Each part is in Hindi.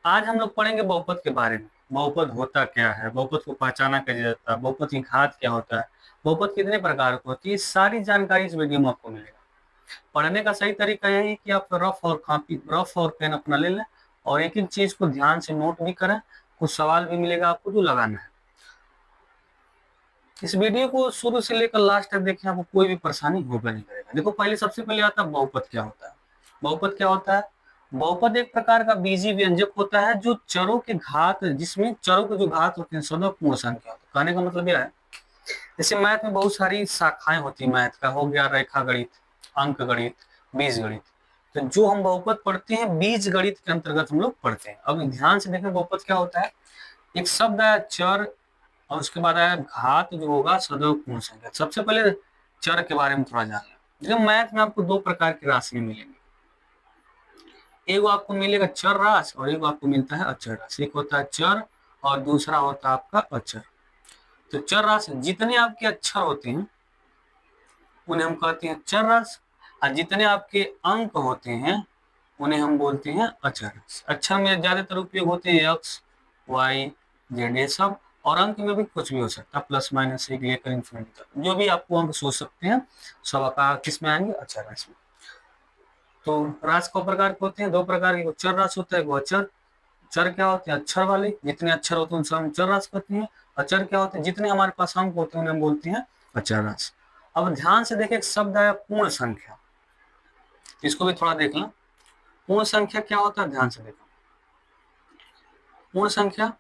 आज हम लोग पढ़ेंगे बहुपद के बारे में। बहुपद होता क्या है, बहुपद को पहचाना कैसे जाता है, बहुपद की घात क्या होता है, बहुपद कितने प्रकार की होती है, सारी जानकारी इस वीडियो में आपको मिलेगा। पढ़ने का सही तरीका यही है कि आप रफ और पेन अपना ले लें और एक एक चीज को ध्यान से नोट भी करें। कुछ सवाल भी मिलेगा आपको जो लगाना है। इस वीडियो को शुरू से लेकर लास्ट तक देखें, आपको कोई भी परेशानी होगा नहीं करेगा। देखो, पहले सबसे पहले आता है बहुपद क्या होता है। बहुपद क्या होता है? बहुपद एक प्रकार का बीजीय व्यंजक होता है जो चरों के घात, जिसमें चरों के जो घात होते हैं सदैव पूर्ण संख्या होती है। कहने का मतलब यह है, जैसे मैथ में बहुत सारी शाखाएं होती है। मैथ का हो गया रेखा गणित, अंक गणित, बीज गणित। तो जो हम बहुपद पढ़ते हैं बीज गणित के अंतर्गत हम लोग पढ़ते हैं। अब ध्यान से देखें बहुपद क्या होता है। एक शब्द है चर, और उसके बाद आया घात जो होगा सदैव पूर्ण संख्या। सबसे पहले चर के बारे में थोड़ा जान लें। देखो, मैथ में आपको दो प्रकार की राशियां मिलेंगी। एक आपको मिलेगा चर राशि और एक आपको मिलता है अचर राशि। एक होता है चर और दूसरा होता है आपका अचर। तो चर राशि, जितने आपके अक्षर होते हैं उन्हें हम कहते हैं चर राशि, और जितने आपके अंक होते हैं उन्हें हम बोलते हैं अचर राशि। अक्षर में ज्यादातर उपयोग होते हैं एक्स, वाई, जेड, ये सब। और अंक में भी कुछ भी हो सकता है, प्लस माइनस से लेकर इन्फिनिटी तक जो भी आपको अंक सोच सकते हैं सब का किस में आएंगे, अचर राशि में। तो राशि को प्रकार के होते हैं, दो प्रकार के। चर राशि होता है वो अचर। चर क्या होते हैं? अक्षर वाले, जितने अक्षर होते हैं उनसे हम चर राशि कहते हैं। अचर क्या होते हैं? जितने हमारे पास अंक होते हैं उन्हें हम बोलते हैं अचर राशि। अब ध्यान से देखें, एक शब्द आया पूर्ण संख्या, इसको भी थोड़ा देख लें। पूर्ण संख्या क्या होता है? ध्यान से देखो, पूर्ण संख्या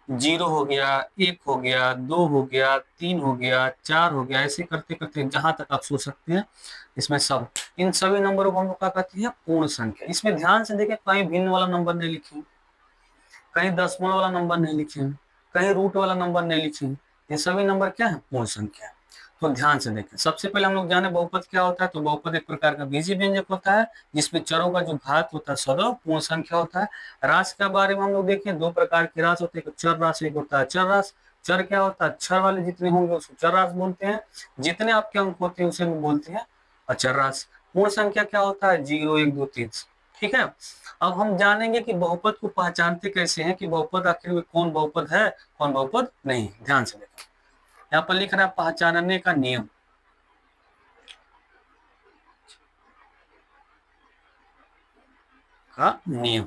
जीरो हो गया, एक हो गया, दो हो गया, तीन हो गया, चार हो गया, ऐसे करते करते जहां तक आप सोच सकते हैं इसमें सब, इन सभी नंबरों को हम लोग क्या कहते हैं? पूर्ण संख्या। इसमें ध्यान से देखें, कहीं भिन्न वाला नंबर नहीं लिखे, कहीं दशमलव वाला नंबर नहीं लिखे, कहीं रूट वाला नंबर नहीं लिखे। ये सभी नंबर क्या है? पूर्ण संख्या है। तो ध्यान से देखें, सबसे पहले हम लोग जाने बहुपद क्या होता है। तो बहुपद एक प्रकार का बीजीय व्यंजक होता है जिसमें चरों का जो घात होता है सदैव पूर्ण संख्या होता है। राशि के बारे में हम लोग देखें, दो प्रकार की राशि होती है, एक चर राशि, एक होता है अचर राशि। चर क्या होता है? अक्षर वाले जितने होंगे उसको चर राशि बोलते हैं, जितने आपके अंक होते हैं उसे हम बोलते हैं अचर राशि। पूर्ण संख्या क्या होता है? जीरो, एक, दो, तीन। ठीक है। अब हम जानेंगे कि बहुपद को पहचानते कैसे हैं, कि बहुपद आखिर में कौन बहुपद है, कौन बहुपद नहीं। ध्यान से देखो, यहाँ पर लिख रहा है पहचानने का नियम। का नियम।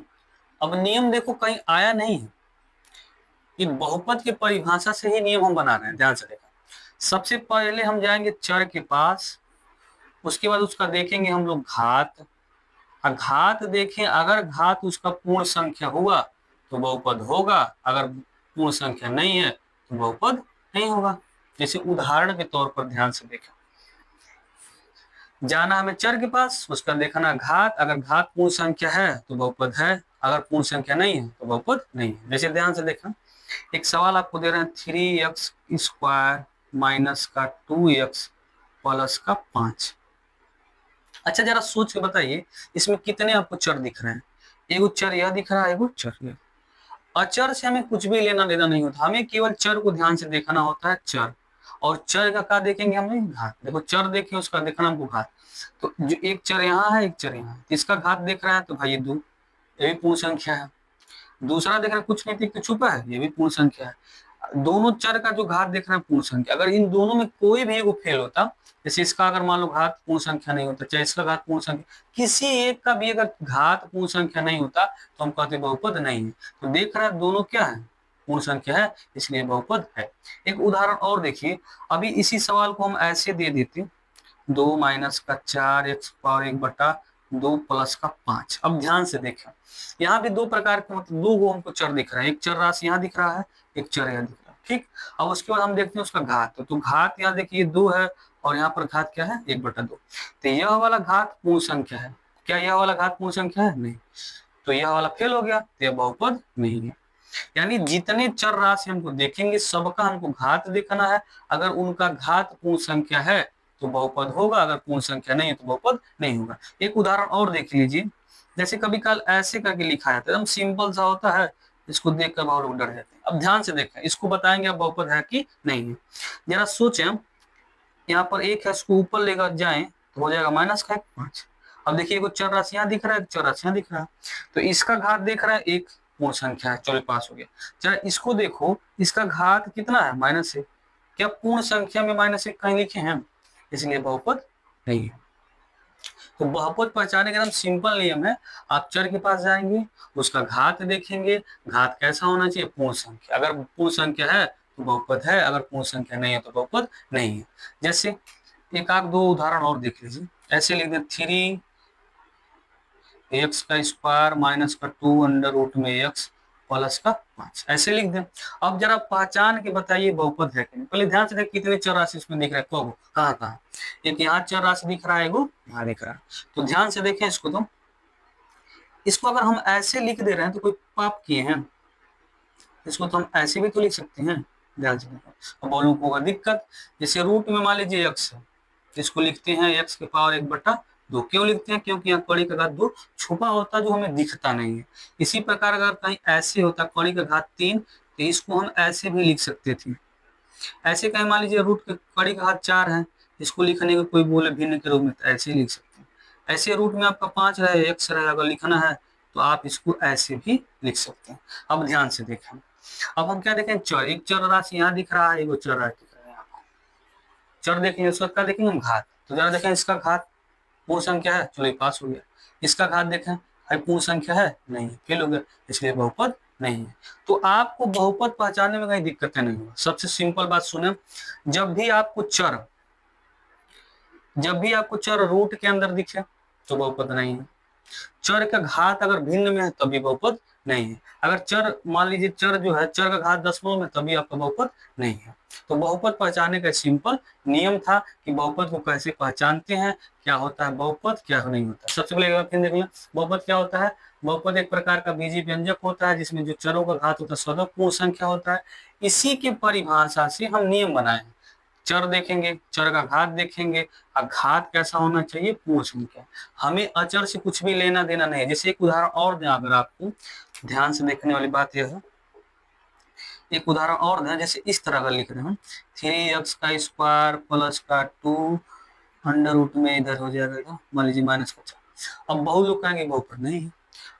अब नियम देखो कहीं आया नहीं है, कि बहुपद की परिभाषा से ही नियम हम बना रहे हैं। ध्यान से देखो, सबसे पहले हम जाएंगे चर के पास, उसके बाद उसका देखेंगे हम लोग घात। और घात देखें, अगर घात उसका पूर्ण संख्या हुआ तो बहुपद होगा, अगर पूर्ण संख्या नहीं है तो बहुपद नहीं होगा। जैसे उदाहरण के तौर पर ध्यान से देखें, जाना हमें चर के पास, उसका देखना घात। अगर घात पूर्ण संख्या है तो बहुपद है, अगर पूर्ण संख्या नहीं है तो बहुपद नहीं है। जैसे ध्यान से देखा, एक सवाल आपको दे रहे हैं 3x² माइनस का 2x प्लस का 5। अच्छा, जरा सोच के बताइए, इसमें कितने आपको चर दिख रहे हैं? एगो चर यह दिख रहा है, एगो चर यह। अचर से हमें कुछ भी लेना देना नहीं होता, हमें केवल चर को ध्यान से देखना होता है, चर। और चर का क्या देखेंगे हम? घात। देखो, चर देखें, उसका देखना हमको घात। तो जो एक चर यहाँ है, एक चर यहाँ है, इसका घात देख रहा है तो भाई ये 2, ये भी पूर्ण संख्या है। दूसरा देख रहा है कुछ नहीं छुपा है, ये भी पूर्ण संख्या है। दोनों चर का जो घात देख रहे हैं पूर्ण संख्या। अगर इन दोनों में कोई भी एगो फेल होता, जैसे इसका अगर मान लो घात पूर्ण संख्या नहीं होता, चाहे इसका घात पूर्ण संख्या, किसी एक का भी अगर घात पूर्ण संख्या नहीं होता तो हम कहते बहुपद नहीं है। तो देख रहे हैं दोनों क्या है? पूर्ण संख्या है, इसलिए बहुपद है। एक उदाहरण और देखिए, अभी इसी सवाल को हम ऐसे दे देते, 2 माइनस का 4x पावर 1/2 प्लस का 5। अब ध्यान से देखें, यहाँ पे दो प्रकार के, मतलब दो गो हमको चर दिख रहा है। एक चर राशि यहाँ दिख रहा है, एक चर यहाँ दिख रहा है। ठीक। अब उसके बाद हम देखते हैं उसका घात। तो घात यहाँ देखिए 2 है, और यहाँ पर घात क्या है? 1/2। तो यह वाला घात पूर्ण संख्या है। क्या यह वाला घात पूर्ण संख्या है? नहीं। तो यह वाला फेल हो गया, तो यह बहुपद नहीं है। यानी जितने चर राशि हमको देखेंगे सबका हमको घात देखना है। अगर उनका घात पूर्ण संख्या है तो बहुपद होगा, अगर पूर्ण संख्या नहीं है तो बहुपद नहीं होगा। एक उदाहरण और देख लीजिए, जैसे कभी कल ऐसे करके लिखा जाता है, एकदम सिंपल सा होता है, इसको देखकर बहुत लोग डर जाते हैं। अब ध्यान से देखें, इसको बताएंगे अब बहुपद है कि नहीं है। जरा सोचें, यहाँ पर एक है, इसको ऊपर लेकर जाएं तो हो जाएगा माइनस का 5। अब देखिए, चर राशि यहाँ दिख रहा है, चर राशि यहाँ दिख रहा है, तो इसका घात देख रहा है 1, पूर्ण संख्या है, चलो पास हो गया। जरा इसको देखो, इसका घात कितना है, -1। क्या पूर्ण संख्या में -1 कहीं लिखे हैं, इसलिए बहुपद नहीं है। तो बहुपद पहचाने का एकदम सिंपल नियम है, आप चर के पास जाएंगे, उसका घात देखेंगे, घात कैसा होना चाहिए, पूर्ण संख्या। अगर पूर्ण संख्या है तो बहुपद है, अगर पूर्ण संख्या नहीं है तो बहुपद नहीं है। जैसे एक आध दो उदाहरण और देख लीजिए, ऐसे लिख दें 3x का स्क्वायर -2 अंडर रूट में x प्लस का 5, ऐसे लिख दें। अब जरा पहचान के बताइए बहुपद है कि नहीं। पहले ध्यान से देख कितने चर राशि इसमें दिख रहा है, कब कहाँ कहाँ, एक यहाँ चर राशि दिख रहा है, एगो यहाँ दिख रहा है। तो ध्यान से देखें इसको, तो इसको अगर हम ऐसे लिख दे रहे हैं तो कोई पाप किए हैं, इसको तो हम ऐसे भी तो लिख सकते हैं। ध्यान से देखें, अब बोलूं को होगा दिक्कत। जैसे रूट में मान लीजिए x है, इसको लिखते हैं x के पावर 1/2। क्यों लिखते हैं, क्योंकि यहाँ कड़ी का घात 2 छुपा होता है जो हमें दिखता नहीं है। इसी प्रकार अगर कहीं ऐसे होता कड़ी का घात 3, तो इसको हम ऐसे भी लिख सकते थे। ऐसे कहीं मान लीजिए रूट के कड़ी का घात 4 है, इसको लिखने को कोई बोले भिन्न के रूप में, तो ऐसे ही लिख सकते हैं। ऐसे रूट में आपका 5 रहे, x रहे, अगर लिखना है तो आप इसको ऐसे भी लिख सकते हैं। अब ध्यान से देखें, अब हम क्या देखें, चर, एक चर राशि यहाँ दिख रहा है, एक चर राशि दिख रहा है यहाँ। चर देखेंगे, उसका क्या देखेंगे हम, घात। तो जरा देखें इसका घात पूर्ण संख्या है, चलो ये पास हो गया। इसका घात देखें, पूर्ण संख्या है, नहीं, फेल हो गया, इसलिए बहुपद नहीं है। तो आपको बहुपद पहचानने में कहीं दिक्कतें नहीं होगी। सबसे सिंपल बात सुने, जब भी आपको चर रूट के अंदर दिखे तो बहुपद नहीं है। चर का घात अगर भिन्न में है तभी बहुपद नहीं है। अगर चर मान लीजिए चर जो है, चर का घात दशमलव में, तभी आपका बहुपद नहीं है। तो बहुपद पहचानने का सिंपल नियम था कि बहुपद को कैसे पहचानते हैं, क्या होता है बहुपद, क्या नहीं होता। सबसे पहले फिर देख लें बहुपद क्या होता है। बहुपद एक प्रकार का बीजीय व्यंजक होता है जिसमें जो चरों का घात होता है स्वतः पूर्ण संख्या होता है। इसी की परिभाषा से हम नियम बनाए हैं। चर देखेंगे, चर का घात देखेंगे, और घात कैसा होना चाहिए, पूर्ण संख्या। हमें अचर से कुछ भी लेना देना नहीं है। जैसे एक उदाहरण और दें, अगर आपको ध्यान से देखने वाली बात यह है, एक उदाहरण और दें, जैसे इस तरह का लिख रहे हैं 3x का स्क्वायर प्लस का 2 अंडर रूट में, इधर हो जाएगा मान लीजिए -5। अब बहुत लोग कहेंगे बहुपद नहीं है।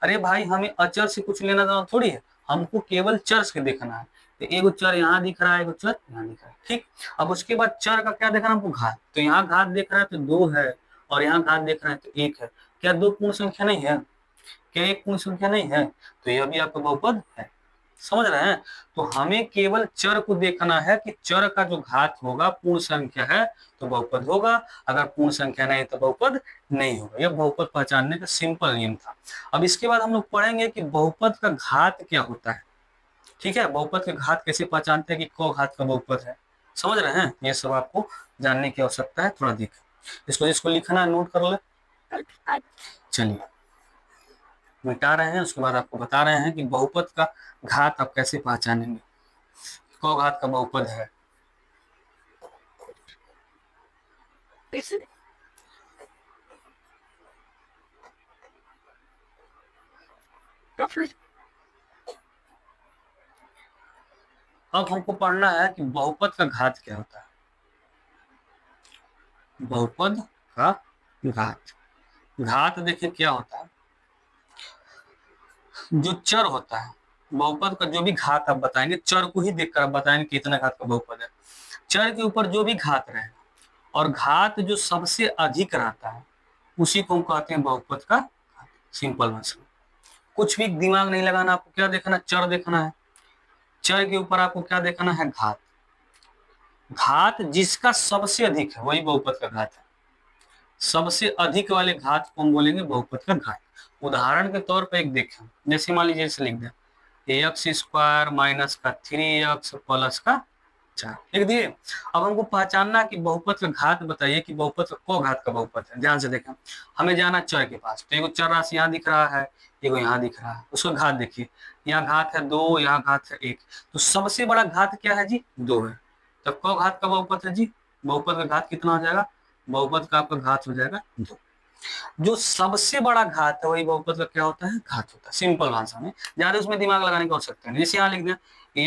अरे भाई, हमें अचर से कुछ लेना देना थोड़ी है, हमको केवल चर से देखना है। तो एगो चर यहाँ दिख रहा है, एगो चर यहाँ दिख रहा है, ठीक। अब उसके बाद चर का क्या देखना है हमको, घात। तो यहाँ घात देख रहा है तो 2 है, और यहाँ घात देख रहा है तो 1 है। क्या 2 पूर्ण संख्या नहीं है, क्या 1 पूर्ण संख्या नहीं है, तो यह भी आपका बहुपद है। समझ रहे हैं। तो हमें केवल चर को देखना है कि चर का जो घात होगा पूर्ण संख्या है तो बहुपद होगा, अगर पूर्ण संख्या नहीं तो बहुपद नहीं होगा। यह बहुपद पहचानने का सिंपल नियम था। अब इसके बाद हम लोग पढ़ेंगे कि बहुपद का घात क्या होता है। ठीक है, बहुपद के घात कैसे पहचानते हैं कि क घात का बहुपद है, समझ रहे हैं। ये सब आपको जानने की आवश्यकता है, थोड़ा देखें इसको लिखना है, नोट कर ले। चलिए मिटा रहे हैं, उसके बाद आपको बता रहे हैं कि बहुपद का घात आप कैसे पहचानेंगे, क घात का बहुपद है। अब हमको पढ़ना है कि बहुपद का घात क्या होता है। बहुपद का घात देखिए क्या होता है, जो चर होता है बहुपद का, जो भी घात आप बताएंगे, चर को ही देखकर आप बताएंगे कितना घात का बहुपद है। चर के ऊपर जो भी घात रहे, और घात जो सबसे अधिक रहता है उसी को हम कहते हैं बहुपद का घात। सिंपल भाषा में, कुछ भी दिमाग नहीं लगाना, आपको क्या देखना, चर देखना है। चर के ऊपर आपको क्या देखना है, घात। घात जिसका सबसे अधिक है वही बहुपद का घात है। सबसे अधिक वाले घात को हम बोलेंगे बहुपद का घात। उदाहरण के तौर पर एक देखें, जैसे मान लीजिए इसे लिख दें एक्स स्क्वायर माइनस का 3x प्लस का 4, लिख दिए। अब हमको पहचानना कि बहुपद का घात बताइए कि बहुपद का क घात का बहुपद है। ध्यान से देखें, हमें जाना चर के पास। तो एगो चर राशि यहाँ दिख रहा है, एगो यहाँ दिख रहा है, उसका घात देखिए। यहाँ घात है 2, यहाँ घात है 1, तो सबसे बड़ा घात क्या है जी, 2 है। तो क घात का बहुपद है जी, बहुपद का घात कितना हो जाएगा, बहुपद का आपका घात हो जाएगा 2। जो सबसे बड़ा घात है वही बहुपद का क्या होता है, घात होता है। सिंपल भाषा में, ज्यादा उसमें दिमाग लगाने की आवश्यकता नहीं। जैसे यहाँ लिख दें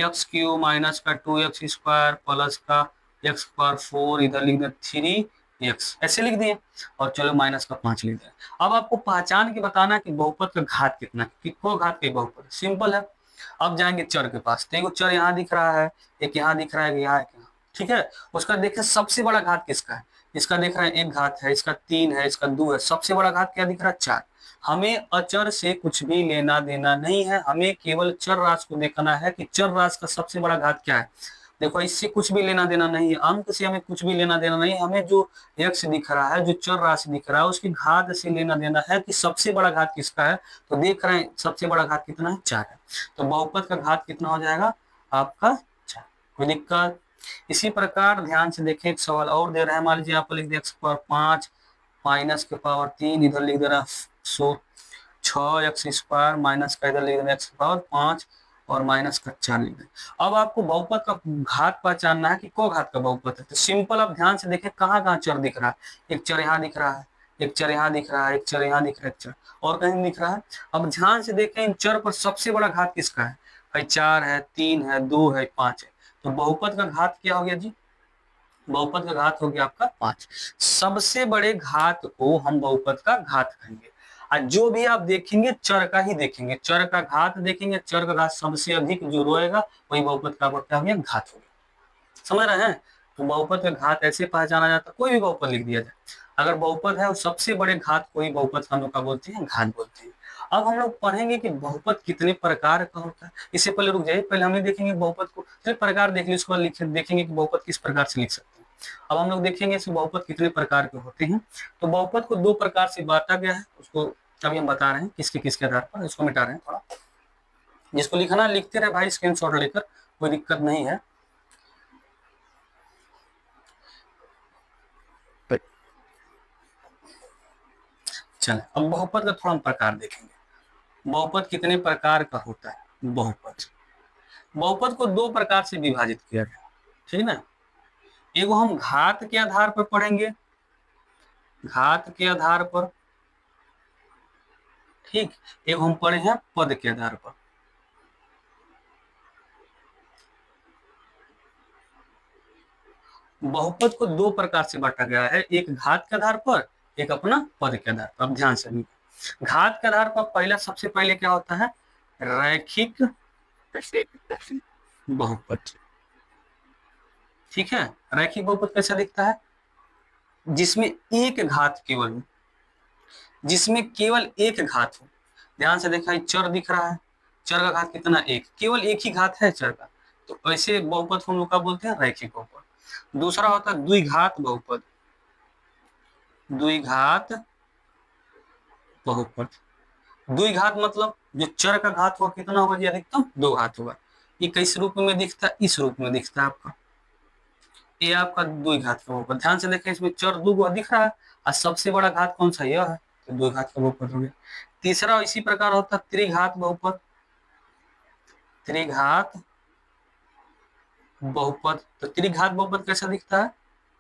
x³ माइनस का 2x स्क्वायर प्लस का x² 4, इधर लिख दें 3 x ऐसे लिख दिए और चलो माइनस का 5 लिख दिया। अब आपको पहचान के बताना कि बहुपद का घात कितना है, किसको घात के बहुपद, सिंपल है। अब जाएंगे चर के पास, तो चर यहाँ दिख रहा है, एक यहाँ दिख रहा है, यहाँ एक यहाँ, ठीक है। उसका देखें सबसे बड़ा घात किसका है, इसका देख रहे हैं एक घात है, इसका 3 है, इसका 2 है, सबसे बड़ा घात क्या दिख रहा है 4। हमें अचर से कुछ भी लेना देना नहीं है, हमें केवल चर राशि को देखना है कि चर राशि का सबसे बड़ा घात क्या है। देखो इससे कुछ भी लेना देना नहीं है, अंक से हमें कुछ भी लेना देना नहीं है, हमें जो x दिख रहा है, जो चर राशि दिख रहा है, उसकी घात से लेना देना है कि सबसे बड़ा घात किसका है। तो देख रहे हैं सबसे बड़ा घात कितना है, 4 है। तो बहुपद का घात कितना हो जाएगा आपका 4। कोई दिक्कत। इसी प्रकार ध्यान से देखें, एक सवाल और दे रहा है, मान लीजिए आप लिख दिया x⁴ माइनस के पावर 3, इधर लिख दे रहा 6x² माइनस का इधर लिख देना x⁴ और माइनस का 4 लिख देना। अब आपको बहुपद का घात पहचानना है कि को घात का बहुपद है। तो सिंपल आप ध्यान से देखें कहाँ कहाँ चर दिख रहा है, एक चर यहाँ दिख रहा है, एक चर यहाँ दिख रहा है, एक चर यहाँ दिख रहा है, एक चर और कहीं दिख रहा है। अब ध्यान से देखें इन चर पर सबसे बड़ा घात किसका है, भाई 4 है, 3 है, 2 है, 5 है। तो बहुपद का घात क्या हो गया जी, बहुपद का घात हो गया आपका 5। सबसे बड़े घात को हम बहुपद का घात कहेंगे। और जो भी आप देखेंगे चर का ही देखेंगे, चर का घात देखेंगे, चर का घात सबसे अधिक जो रोएगा वही बहुपद का क्या हो गया, घात हो गया। समझ रहे हैं। तो बहुपद का घात ऐसे पहचाना जाता है, कोई भी बहुपद लिख दिया जाए, अगर बहुपद है और सबसे बड़े घात कोई बहुपद हम लोग का बोलते हैं, घात बोलते हैं। अब हम लोग पढ़ेंगे कि बहुपद कितने प्रकार का होता है। इससे पहले रुक जाइए, पहले हमें देखेंगे बहुपद को सिर्फ प्रकार देख लीजिए, उसके बाद देखेंगे कि बहुपद किस प्रकार से लिख सकते हैं। अब हम लोग देखेंगे इस बहुपद कितने प्रकार के होते हैं। तो बहुपद को 2 प्रकार से बांटा गया है, उसको अभी हम बता रहे हैं किसके किसके आधार पर, इसको मिटा रहे हैं थोड़ा। जिसको लिखना लिखते रहे भाई, स्क्रीनशॉट लेकर, कोई दिक्कत नहीं है। चल अब बहुपद का थोड़ा प्रकार देखेंगे। बहुपद कितने प्रकार का होता है। बहुपद बहुपद को 2 प्रकार से विभाजित किया गया, ठीक ना। एगो हम घात के आधार पर पढ़ेंगे, घात के आधार पर, ठीक। एगो हम पढ़े हैं पद के आधार पर। बहुपद को 2 प्रकार से बांटा गया है, एक घात के आधार पर, एक अपना पद के आधार पर। अब ध्यान से घात के आधार पर पहला सबसे पहले क्या होता है, रैखिक बहुपद, ठीक है। रैखिक बहुपद कैसा दिखता है, जिसमें एक घात केवल हो, जिसमें केवल एक घात हो। ध्यान से देखा, चर दिख रहा है, चर का घात कितना, एक, केवल एक ही घात है चर का, तो ऐसे बहुपद हम लोग का बोलते हैं रैखिक बहुपद। दूसरा होता है द्विघात बहुपद, द्विघात बहुपद। द्विघात मतलब जो चर का घात होगा कितना होगा जी, अधिकतम 2 घात होगा। ये किस रूप में दिखता है, इस रूप में दिखता है आपका, ये आपका द्विघात का बहुपद। ध्यान से देखें, इसमें चर 2 दिख रहा है और सबसे बड़ा घात कौन सा, यह है, तो द्विघात का बहुपद हो गया। तीसरा इसी प्रकार होता है त्रिघात बहुपद, त्रिघात बहुपद। तो त्रिघात बहुपद कैसा दिखता है,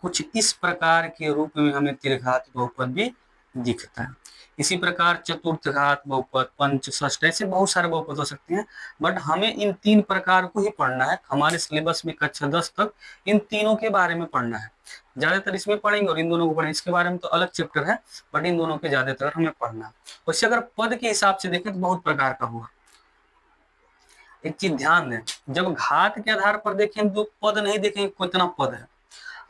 कुछ इस प्रकार के रूप में हमें त्रिघात बहुपद भी दिखता है। इसी प्रकार चतुर्थ घात बहुपद, पंच, षष्ठ, ऐसे बहुत सारे बहुपद हो सकते हैं, बट हमें इन 3 प्रकार को ही पढ़ना है। हमारे सिलेबस में कक्षा 10 तक इन तीनों के बारे में पढ़ना है, ज्यादातर इसमें पढ़ेंगे और इन दोनों को पढ़ेंगे। इसके बारे में तो अलग चैप्टर है, बट इन दोनों के ज्यादातर हमें पढ़ना है। वैसे अगर पद के हिसाब से देखें तो बहुत प्रकार का हुआ। एक चीज ध्यान दें, जब घात के आधार पर देखें तो पद नहीं देखेंगे कितना पद है,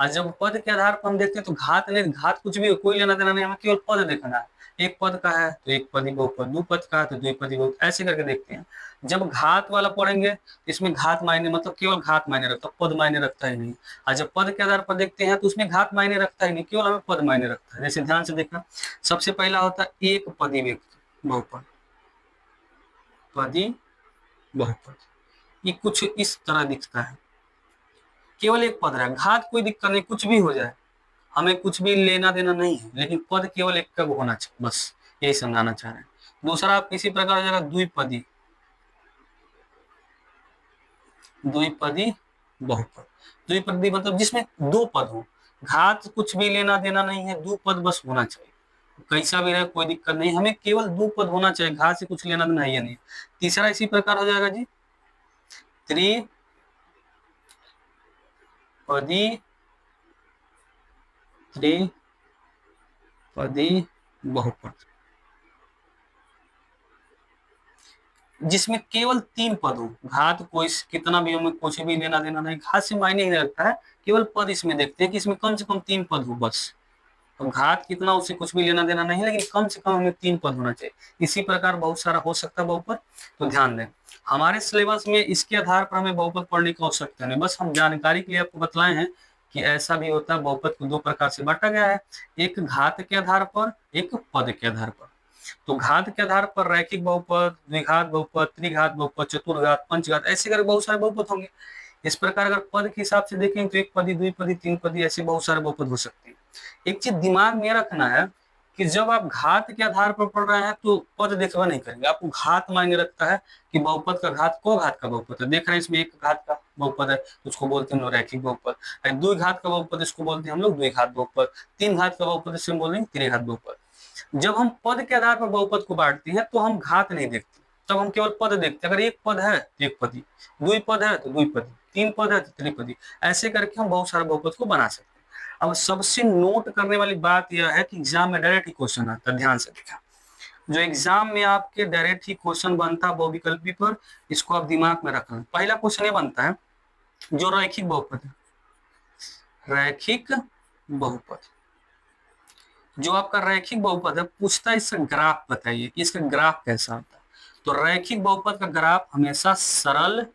और जब पद के आधार पर हम देखते हैं तो घात नहीं, घात कुछ भी कोई लेना देना नहीं, हमें केवल पद देखना है। एक पद का है तो एक पदी बहुपद, 2 पद का है तो द्विपदी बहुपद, ऐसे करके देखते हैं। जब घात वाला पढ़ेंगे तो इसमें घात मायने मतलब केवल घात मायने रखता, पद मायने रखता ही नहीं। और जब पद के आधार पर देखते हैं तो उसमें घात मायने रखता ही नहीं, केवल हमें पद मायने रखता है। जैसे ध्यान से देखना, सबसे पहला होता है एक पदी व्यक्ति बहुपद, पदी बहुपद, ये कुछ इस तरह दिखता है, केवल एक पद है, घात कोई दिक्कत नहीं, कुछ भी हो जाए, हमें कुछ भी लेना देना नहीं है, लेकिन पद केवल एक का होना चाहिए, बस यही समझाना चाह रहे हैं। दूसरा आप किसी प्रकार हो जाएगा द्विपदी, द्विपदी बहुपद। द्विपदी मतलब जिसमें 2 पद हो, घात कुछ भी लेना देना नहीं है, 2 पद बस होना चाहिए, कैसा भी रहे कोई दिक्कत नहीं, हमें केवल 2 पद होना चाहिए, घात से कुछ लेना देना है नहीं। तीसरा इसी प्रकार हो जाएगा जी त्रिपदी, पदी बहुपद जिसमें केवल 3 पद हो, घात कोई कितना भी हमें कुछ भी लेना देना नहीं, घात से मायने नहीं रखता है, केवल पद इसमें देखते हैं कि इसमें कम से कम 3 पद हो बस। तो घात कितना उससे कुछ भी लेना देना नहीं, लेकिन कम से कम हमें 3 पद होना चाहिए। इसी प्रकार बहुत सारा हो सकता है बहुपद, तो ध्यान दें हमारे सिलेबस में इसके आधार पर हमें बहुपद पढ़ने की आवश्यकता नहीं, बस हम जानकारी के लिए आपको बतलाए हैं कि ऐसा भी होता है। बहुपद को 2 प्रकार से बांटा गया है, एक घात के आधार पर, एक पद के आधार पर। तो घात के आधार पर रैखिक बहुपद, द्विघात बहुपद, त्रिघात बहुपद, चतुर्घात, पंचघात, ऐसे करके बहुत सारे बहुपद होंगे। इस प्रकार अगर पद के हिसाब से देखें तो एक पदी, द्विपदी, 3 पदी, ऐसे बहुत सारे बहुपद हो सकते हैं। एक चीज दिमाग में रखना है कि जब आप घात के आधार पर पढ़ रहे हैं तो पद देखवा नहीं करेंगे, आपको घात मायने रखता है कि बहुपद का घात को घात का बहुपद है। देख रहे हैं इसमें एक घात का बहुपद है तो उसको बोलते हैं रैखिक बहुपद, 2 घात का बहुपद इसको बोलते हैं हम लोग द्विघात बहुपद, 3 घात का बहुपद इसको बोलते हैं त्रिघात बहुपद। जब हम पद के आधार पर बहुपद को बांटते हैं तो हम घात नहीं देखते, तब हम केवल पद देखते हैं। अगर एक पद है तो एक पदी, 2 पद है तो 2 पदी, 3 पद है तो त्रिपदी, ऐसे करके हम बहुत सारे बहुपद को बना सकते हैं। अब सबसे नोट करने वाली बात यह है कि एग्जाम में डायरेक्ट ही क्वेश्चन आता है, ध्यान से देखा, जो एग्जाम में आपके डायरेक्ट ही क्वेश्चन बनता है बहुविकल्पी पर, इसको आप दिमाग में रखना। पहला क्वेश्चन ये बनता है जो रैखिक बहुपद है, रैखिक बहुपद, जो आपका रैखिक बहुपद है पूछता है इसका ग्राफ बताइए कि इसका ग्राफ कैसा होता है। तो रैखिक बहुपद का ग्राफ हमेशा सरल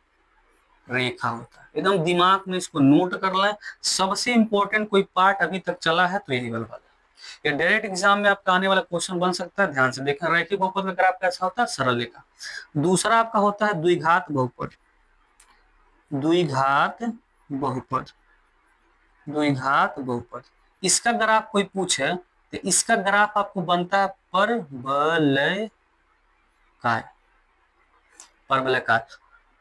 रेखा होता है, एकदम दिमाग में इसको नोट कर लें। सबसे इंपॉर्टेंट कोई पार्ट अभी तक चला है तो यही वाला, ये डायरेक्ट एग्जाम में आपका आने वाला क्वेश्चन बन सकता है। ध्यान से देखें रैखिक बहुपद का ग्राफ कैसा होता है, सरल रेखा। दूसरा आपका होता है द्विघात बहुपद, द्विघात बहुपद, द्विघात बहुपद, इसका ग्राफ कोई पूछे तो इसका ग्राफ आपको बनता है परवलयकार, परवलयकार।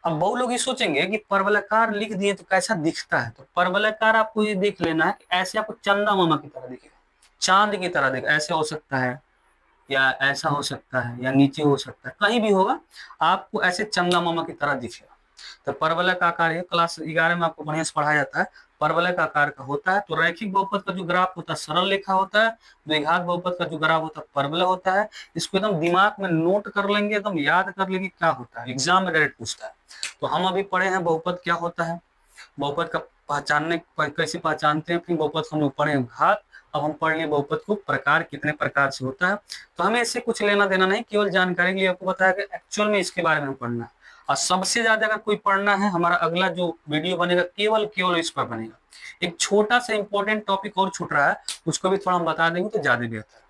अब बहुत लोग ये सोचेंगे कि परवलयकार लिख दिए तो कैसा दिखता है, तो परवलयकार आपको ये देख लेना है कि ऐसे आपको चंदा मामा की तरह दिखेगा, चांद की तरह दिखेगा, ऐसे हो सकता है या ऐसा हो सकता है या नीचे हो सकता है, कहीं भी होगा आपको ऐसे चंदा मामा की तरह दिखेगा। तो परवलय का आकार है, क्लास 11 में आपको बढ़िया से पढ़ाया जाता है, परवलय का आकार का होता है। तो रैखिक बहुपद का जो ग्राफ होता है सरल रेखा होता है, द्विघात बहुपद का जो ग्राफ होता है परवलय होता है। इसको एकदम दिमाग में नोट कर लेंगे, एकदम याद कर लेंगे क्या होता है, एग्जाम में डायरेक्ट पूछता है। तो हम अभी पढ़े हैं बहुपद क्या होता है, बहुपद का पहचानने कैसे पहचानते हैं, फिर बहुपद हम लोग पढ़े घात। अब हम पढ़ लिए बहुपद को प्रकार कितने प्रकार से होता है। तो हमें इससे कुछ लेना देना नहीं, केवल जानकारी के लिए आपको बताया कि एक्चुअल में इसके बारे में पढ़ना है। और सबसे ज्यादा अगर कोई पढ़ना है, हमारा अगला जो वीडियो बनेगा केवल केवल इस पर बनेगा। एक छोटा सा इंपॉर्टेंट टॉपिक और छूट रहा है, उसको भी थोड़ा हम बता देंगे तो ज्यादा बेहतर है।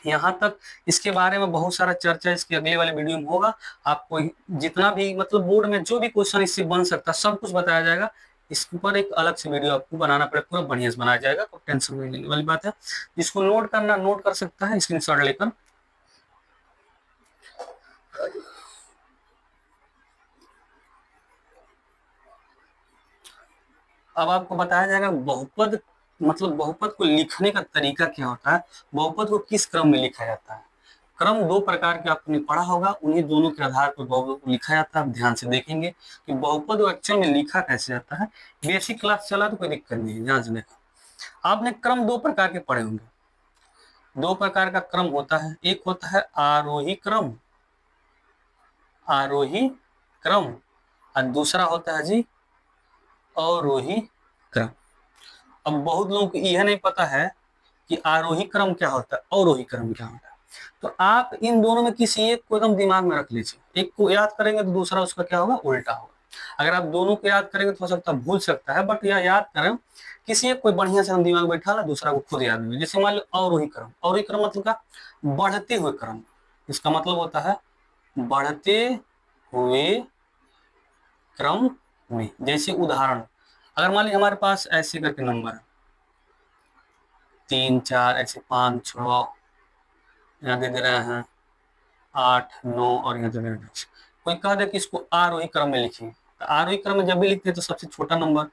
यहाँ तक इसके बारे में बहुत सारा चर्चा इसके अगले वाले वीडियो में होगा। आपको जितना भी मतलब बोर्ड में जो भी क्वेश्चन इससे बन सकता है सब कुछ बताया जाएगा। इसके ऊपर एक अलग से वीडियो आपको बनाना पड़ेगा, पूरा बढ़िया से बनाया जाएगा, तो टेंशन नहीं लेने वाली बात है। जिसको नोट करना नोट कर सकता है स्क्रीनशॉट लेकर। अब आपको बताया जाएगा बहुपद मतलब बहुपद को लिखने का तरीका क्या होता है, बहुपद को किस क्रम में लिखा जाता है। क्रम 2 प्रकार के आपने पढ़ा होगा, उन्हीं दोनों के आधार पर बहुपद को लिखा जाता है। आप ध्यान से देखेंगे कि बहुपद एक्चुअल में लिखा कैसे जाता है। बेसिक क्लास चला तो कोई दिक्कत नहीं है, ध्यान से देखो। आपने क्रम 2 प्रकार के पढ़े होंगे, 2 प्रकार का क्रम होता है, एक होता है आरोही क्रम, आरोही क्रम, और दूसरा होता है जी अवरोही क्रम। अब बहुत लोगों को यह नहीं पता है कि आरोही क्रम क्या होता है, अवरोही क्रम क्या होता है। तो आप इन दोनों में किसी एक को एकदम दिमाग में रख लीजिए, एक को याद करेंगे तो दूसरा उसका क्या होगा, उल्टा होगा। अगर आप दोनों को याद करेंगे तो हो सकता है भूल सकता है, बट यह याद करें किसी एक कोई बढ़िया से हम दिमाग में बैठा ला, दूसरा को खुद याद नहीं। जैसे मान लो अवरोही क्रम, अवरोही क्रम मतलब का बढ़ते हुए क्रम, इसका मतलब होता है बढ़ते हुए क्रम में। जैसे उदाहरण, अगर मान लीजिए हमारे पास ऐसे करके नंबर है 3 4 ऐसे 5 6 यहाँ दे रहे हैं 8 9 और यहाँ दे रहे हैं 10। कोई कह दे कि इसको आरोही क्रम में लिखिए, तो आरोही क्रम में जब भी लिखते हैं तो सबसे छोटा नंबर,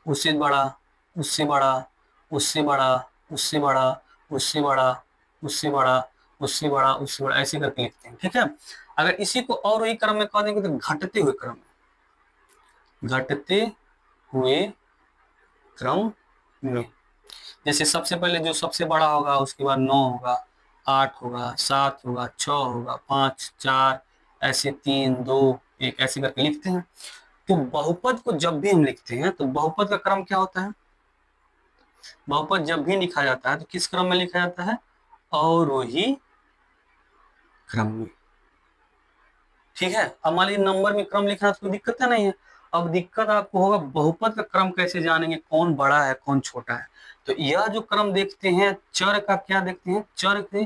उससे बड़ा, उससे बड़ा, उससे बड़ा, उससे बड़ा, उससे बड़ा, उससे बड़ा, उससे बड़ा, उससे बड़ा, ऐसे करके लिखते हैं। ठीक है, अगर इसी को अवरोही क्रम में कह देंगे तो घटते हुए क्रम, घटते हुए क्रम में। जैसे सबसे पहले जो सबसे बड़ा होगा, उसके बाद 9 होगा, 8 होगा, 7 होगा, 6 होगा, 5, 4, ऐसे 3, 2, 1 ऐसे करके लिखते हैं। तो बहुपद को जब भी हम लिखते हैं तो बहुपद का क्रम क्या होता है? बहुपद जब भी लिखा जाता है तो किस क्रम में लिखा जाता है? अवरोही क्रम में। ठीक है, अब मान लीजिए नंबर में क्रम लिखना तो कोई दिक्कत नहीं है। अब दिक्कत आपको होगा बहुपद का क्रम कैसे जानेंगे, कौन बड़ा है कौन छोटा है। तो यह जो क्रम देखते हैं चर का, क्या देखते हैं, चर के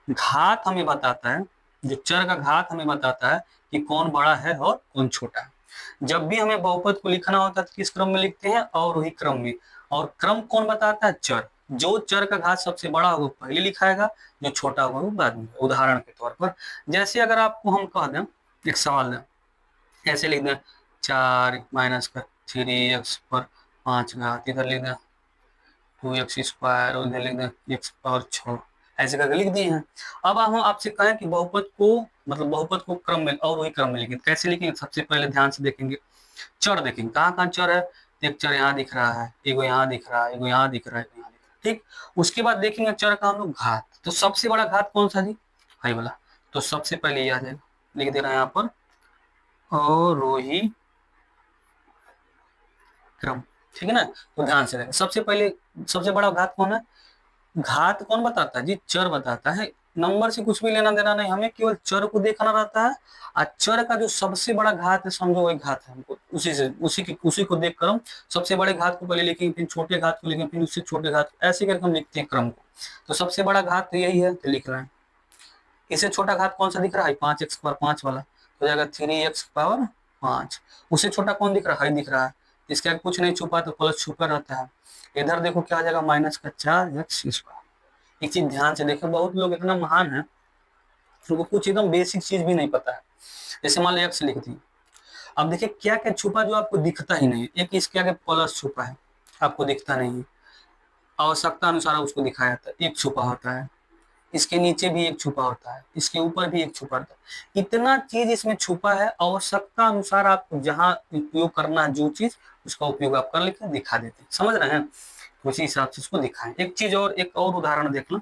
घात हमें बताता है, जो चर का घात हमें बताता है कि कौन बड़ा है और कौन छोटा है। जब भी हमें बहुपद को लिखना होता है तो किस क्रम में लिखते हैं? अवरोही क्रम में। और क्रम कौन बताता है? चर। जो चर का घात सबसे बड़ा होगा पहले लिखाएगा, जो छोटा होगा वो बाद में। उदाहरण के तौर पर जैसे अगर आपको हम कह दें, एक सवाल दें, ऐसे लिख दें 4 माइनस कर 3x पर 5 घात, इधर लिख दें 2x² और इधर लिख दें x पावर 6, ऐसे करके लिख दिए हैं। अब हम आपसे कहें कि बहुपद को, मतलब बहुपद को क्रम में और वही क्रम में लिखें, कैसे लिखेंगे? सबसे पहले ध्यान से देखेंगे, चर देखेंगे कहाँ कहाँ चर है। एक चर यहाँ दिख रहा है, एगो यहाँ दिख रहा है, एगो यहाँ दिख रहा है, एगो यहाँ दिख रहा है। ठीक, उसके बाद देखेंगे चर का हम लोग घात। तो सबसे बड़ा घात कौन सा जी? हाई वाला। तो सबसे पहले ये आ जाएगा, लिख दे रहे हैं यहाँ पर अवरोही क्रम। ठीक है ना। तो ध्यान से देखें, सबसे पहले सबसे बड़ा घात कौन है? घात कौन बताता है जी? चर बताता है। नंबर से कुछ भी लेना देना नहीं, हमें केवल चर को देखना रहता है। और चर का जो सबसे बड़ा घात है, समझो वही घात है, हमको उसी को देखकर हम सबसे बड़े घात को पहले लिखेंगे, फिर छोटे घात को लिखेंगे, फिर उससे छोटे घात, ऐसे करके हम लिखते हैं क्रम को। तो सबसे बड़ा घात तो यही है, तो लिख रहे हैं। इससे छोटा घात कौन सा दिख रहा है? 5x पावर 5 वाला, तो जाएगा 3x पावर 5। उससे छोटा कौन दिख रहा है? दिख रहा है। इसके आगे कुछ नहीं छुपा तो प्लस छुपा रहता है। इधर देखो क्या आ जाएगा, माइनस का 4x²। एक चीज ध्यान से देखो, बहुत लोग इतना महान है उनको कुछ एकदम बेसिक चीज भी नहीं पता है। जैसे मान लो एक्स लिख दी, अब देखिए क्या क्या छुपा जो आपको दिखता ही नहीं। एक इसके आगे प्लस छुपा है, आपको दिखता नहीं है, आवश्यकता अनुसार उसको दिखाया जाता है। एक छुपा होता है, इसके नीचे भी एक छुपा होता है, इसके ऊपर भी एक छुपा होता है। इतना चीज इसमें छुपा है, आवश्यकता अनुसार आपको जहां उपयोग करना है जो चीज, उसका उपयोग आप कर लेकर दिखा देते हैं। समझ रहे हैं? उसी हिसाब से उसको दिखाएं। एक चीज और, एक और उदाहरण देख लो,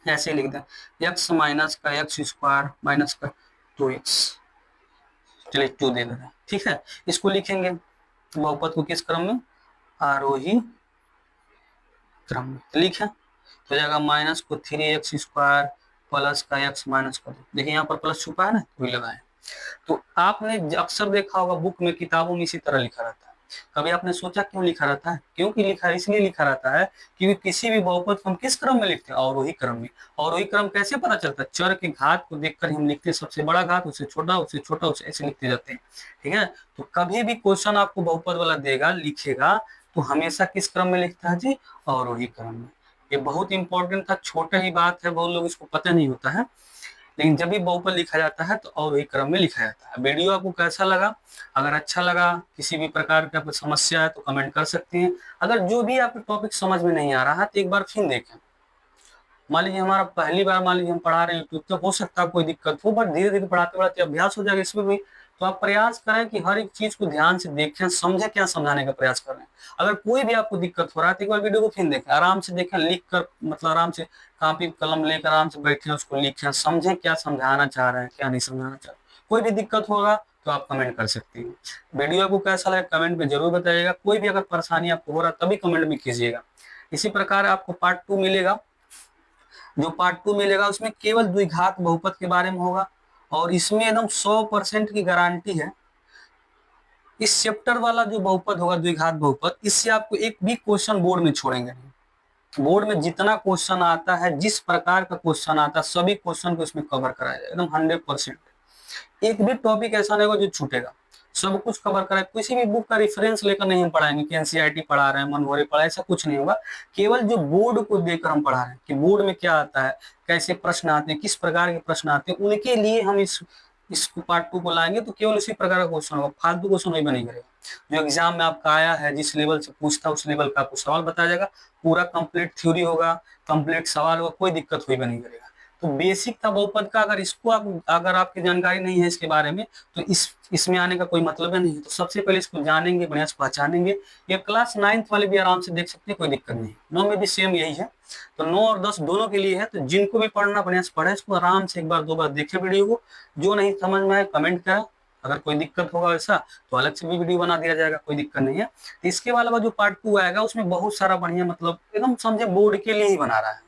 ऐसे लिख दें x माइनस का x² माइनस का 2x, चलिए 2 दे देते हैं। ठीक है, इसको लिखेंगे बहुपद को किस क्रम में? आरोही क्रम में। तो लिखें तो जाएगा माइनस को 3x² प्लस का x माइनस का 2। देखिए यहाँ पर प्लस छुपा है ना, वही लगाए। तो आपने अक्सर देखा होगा बुक में, किताबों में इसी तरह लिखा रहता है। कभी आपने सोचा क्यों लिखा रहता है? क्योंकि लिखा इसलिए लिखा रहता है क्योंकि किसी भी बहुपद को हम किस क्रम में लिखते हैं? अवरोही क्रम में। अवरोही क्रम कैसे पता चलता है? चर के घात को देखकर हम लिखते हैं, सबसे बड़ा घात, उससे छोटा, उससे छोटा, उससे ऐसे लिखते जाते हैं। ठीक है, तो कभी भी क्वेश्चन आपको बहुपद वाला देगा, लिखेगा, तो हमेशा किस क्रम में लिखता है जी? अवरोही क्रम में। ये बहुत इंपॉर्टेंट था, छोटा ही बात है, बहुत लोग इसको पता नहीं होता है, लेकिन जब भी बहुपद लिखा जाता है तो अवरोही क्रम में लिखा जाता है। वीडियो आपको कैसा लगा? अगर अच्छा लगा, किसी भी प्रकार की आपको समस्या है तो कमेंट कर सकते हैं। अगर जो भी आपको टॉपिक समझ में नहीं आ रहा है तो एक बार फिर देखें। मान लीजिए हमारा पहली बार मान लीजिए हम पढ़ा रहे हैं यूट्यूब, तो हो सकता है कोई दिक्कत हो, बट धीरे धीरे पढ़ाते पढ़ाते अभ्यास हो जाएगा इसमें भी। तो आप प्रयास करें कि हर एक चीज को ध्यान से देखें, समझें क्या समझाने का प्रयास कर रहे हैं। अगर कोई भी आपको दिक्कत हो रहा है तो एक बार वीडियो को फिर देखें, आराम से देखें, लिख कर, मतलब आराम से कॉपी कलम लेकर आराम से बैठे, उसको लिखें, समझें क्या समझाना चाह रहे हैं, क्या नहीं समझाना चाह रहे। कोई भी दिक्कत होगा तो आप कमेंट कर सकते हैं। वीडियो को कैसा लगा कमेंट में जरूर बताइएगा। कोई भी अगर परेशानी आपको हो रहा है तभी कमेंट में कीजिएगा। इसी प्रकार आपको पार्ट 2 मिलेगा। जो पार्ट 2 मिलेगा उसमें केवल द्विघात बहुपद के बारे में होगा, और इसमें एकदम 100% की गारंटी है। इस चैप्टर वाला जो बहुपद होगा द्विघात बहुपद, इससे आपको एक भी क्वेश्चन बोर्ड में छोड़ेंगे नहीं। बोर्ड में जितना क्वेश्चन आता है, जिस प्रकार का क्वेश्चन आता है, सभी क्वेश्चन को इसमें कवर कराया जाएगा एकदम 100%। एक भी टॉपिक ऐसा नहीं होगा जो छूटेगा, सब कुछ कवर कराए। किसी भी बुक का रेफरेंस लेकर नहीं हम पढ़ाएंगे कि एनसीईआरटी पढ़ा रहे हैं, मनभरे पढ़ा, ऐसा कुछ नहीं होगा। केवल जो बोर्ड को देखकर हम पढ़ा रहे हैं कि बोर्ड में क्या आता है, कैसे प्रश्न आते हैं, किस प्रकार के प्रश्न आते हैं, उनके लिए हम इस पार्ट 2 को लाएंगे। तो केवल इसी प्रकार का क्वेश्चन होगा, फालतू क्वेश्चन नहीं बनेगा। जो एग्जाम में आपका आया है, जिस लेवल से पूछता उस लेवल का आपको सवाल बताया जाएगा। पूरा कंप्लीट थ्योरी होगा, कंप्लीट सवाल होगा, कोई दिक्कत हुई नहीं करेगा। तो बेसिक था बहुपद का, अगर इसको अगर आपकी जानकारी नहीं है इसके बारे में, तो इसमें आने का कोई मतलब है नहीं। तो सबसे पहले इसको जानेंगे, बढ़िया से पहचानेंगे। ये क्लास 9th वाले भी आराम से देख सकते हैं, कोई दिक्कत नहीं। 9 में भी सेम यही है, तो 9 और 10 दोनों के लिए है। तो जिनको भी पढ़ना बढ़िया से पढ़े, इसको आराम से एक बार 2 बार देखे वीडियो को। जो नहीं समझ में आए कमेंट करें, अगर कोई दिक्कत होगा वैसा तो अलग से भी वीडियो बना दिया जाएगा, कोई दिक्कत नहीं है। तो इसके अलावा जो पार्ट 2 आएगा उसमें बहुत सारा बढ़िया, मतलब एकदम समझे बोर्ड के लिए ही बना रहा है,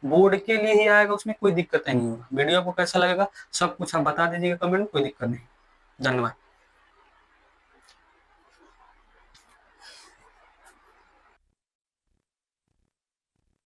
बोर्ड के लिए ही आएगा, उसमें कोई दिक्कत नहीं होगा। वीडियो आपको कैसा लगेगा सब कुछ आप बता दीजिएगा कमेंट में, कोई दिक्कत नहीं। धन्यवाद।